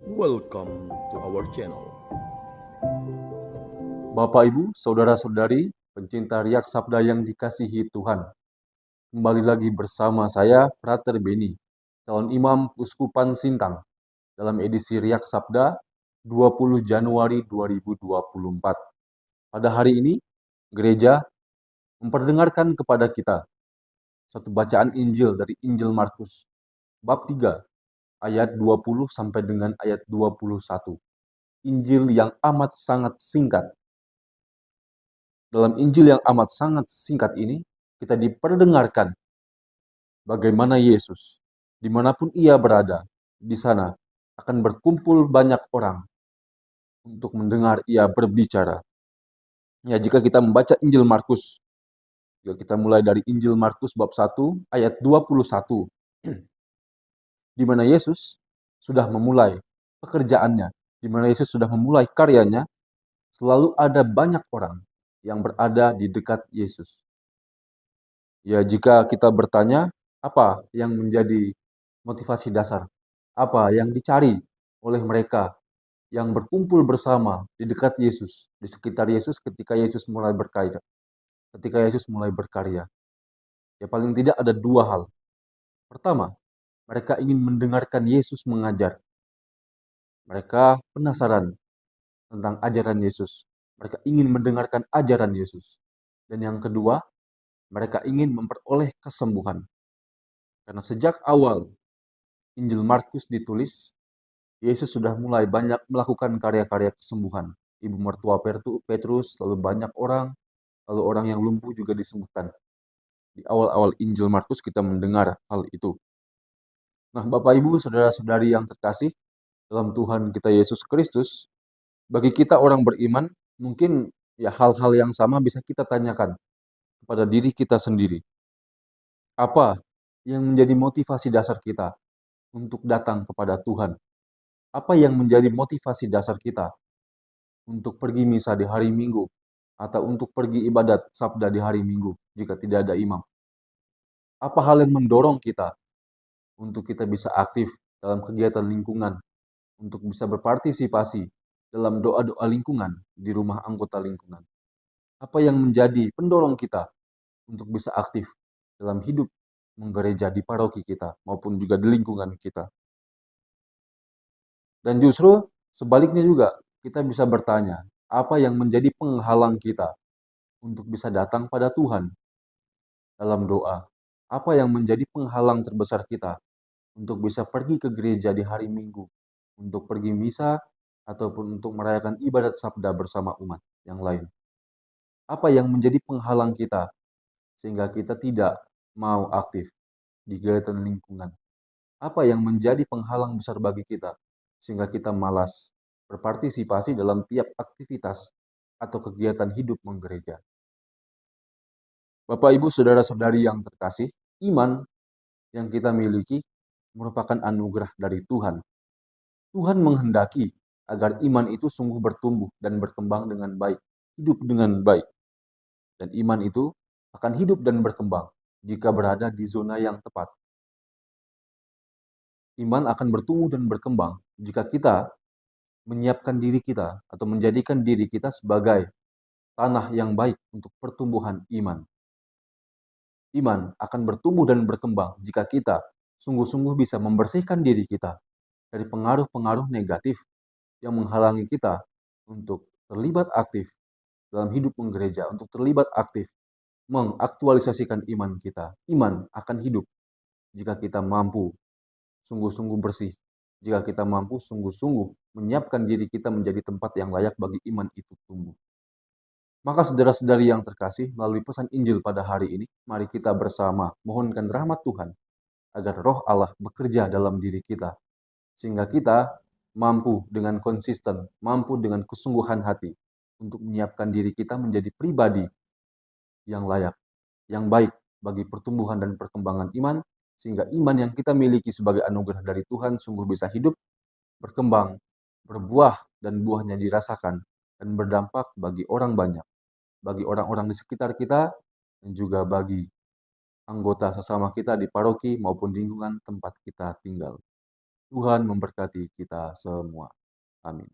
Welcome to our channel. Bapak, Ibu, Saudara-saudari, pencinta Riak Sabda yang dikasihi Tuhan. Kembali lagi bersama saya, Frater Beni, calon imam Uskupan Sintang, dalam edisi Riak Sabda 20 Januari 2024. Pada hari ini, gereja memperdengarkan kepada kita satu bacaan Injil dari Injil Markus, bab 3, ayat 20 sampai dengan ayat 21. Injil yang amat sangat singkat. Dalam Injil yang amat sangat singkat ini, kita diperdengarkan bagaimana Yesus, dimanapun ia berada, di sana akan berkumpul banyak orang untuk mendengar ia berbicara. Ya, jika kita membaca Injil Markus, jika kita mulai dari Injil Markus bab 1 ayat 21, di mana Yesus sudah memulai pekerjaannya, di mana Yesus sudah memulai karyanya, selalu ada banyak orang yang berada di dekat Yesus. Ya, jika kita bertanya, apa yang menjadi motivasi dasar? Apa yang dicari oleh mereka yang berkumpul bersama di dekat Yesus, di sekitar Yesus ketika Yesus mulai berkarya? Ketika Yesus mulai berkarya, ya paling tidak ada dua hal. Pertama, mereka ingin mendengarkan Yesus mengajar. Mereka penasaran tentang ajaran Yesus. Mereka ingin mendengarkan ajaran Yesus. Dan yang kedua, mereka ingin memperoleh kesembuhan. Karena sejak awal Injil Markus ditulis, Yesus sudah mulai banyak melakukan karya-karya kesembuhan. Ibu mertua Petrus, lalu banyak orang, lalu orang yang lumpuh juga disembuhkan. Di awal-awal Injil Markus kita mendengar hal itu. Nah, Bapak Ibu, saudara-saudari yang terkasih dalam Tuhan kita Yesus Kristus, bagi kita orang beriman, mungkin ya hal-hal yang sama bisa kita tanyakan kepada diri kita sendiri. Apa yang menjadi motivasi dasar kita untuk datang kepada Tuhan? Apa yang menjadi motivasi dasar kita untuk pergi misa di hari Minggu, atau untuk pergi ibadat sabda di hari Minggu jika tidak ada imam? Apa hal yang mendorong kita untuk kita bisa aktif dalam kegiatan lingkungan, untuk bisa berpartisipasi dalam doa-doa lingkungan di rumah anggota lingkungan? Apa yang menjadi pendorong kita untuk bisa aktif dalam hidup menggereja di paroki kita maupun juga di lingkungan kita? Dan justru sebaliknya juga, kita bisa bertanya, apa yang menjadi penghalang kita untuk bisa datang pada Tuhan dalam doa? Apa yang menjadi penghalang terbesar kita untuk bisa pergi ke gereja di hari Minggu, untuk pergi misa, ataupun untuk merayakan ibadat sabda bersama umat yang lain? Apa yang menjadi penghalang kita sehingga kita tidak mau aktif di kegiatan lingkungan? Apa yang menjadi penghalang besar bagi kita sehingga kita malas berpartisipasi dalam tiap aktivitas atau kegiatan hidup menggereja? Bapak, Ibu, saudara-saudari yang terkasih, iman yang kita miliki merupakan anugerah dari Tuhan. Tuhan menghendaki agar iman itu sungguh bertumbuh dan berkembang dengan baik, hidup dengan baik. Dan iman itu akan hidup dan berkembang jika berada di zona yang tepat. Iman akan bertumbuh dan berkembang jika kita menyiapkan diri kita atau menjadikan diri kita sebagai tanah yang baik untuk pertumbuhan iman. Iman akan bertumbuh dan berkembang jika kita sungguh-sungguh bisa membersihkan diri kita dari pengaruh-pengaruh negatif yang menghalangi kita untuk terlibat aktif dalam hidup menggereja, untuk terlibat aktif mengaktualisasikan iman kita. Iman akan hidup jika kita mampu sungguh-sungguh bersih, jika kita mampu sungguh-sungguh menyiapkan diri kita menjadi tempat yang layak bagi iman itu tumbuh. Maka saudara-saudari yang terkasih, melalui pesan Injil pada hari ini, mari kita bersama mohonkan rahmat Tuhan agar roh Allah bekerja dalam diri kita, sehingga kita mampu dengan konsisten, mampu dengan kesungguhan hati untuk menyiapkan diri kita menjadi pribadi yang layak, yang baik bagi pertumbuhan dan perkembangan iman, sehingga iman yang kita miliki sebagai anugerah dari Tuhan sungguh bisa hidup, berkembang, berbuah, dan buahnya dirasakan dan berdampak bagi orang banyak, bagi orang-orang di sekitar kita, dan juga bagi anggota sesama kita di paroki maupun lingkungan tempat kita tinggal. Tuhan memberkati kita semua. Amin.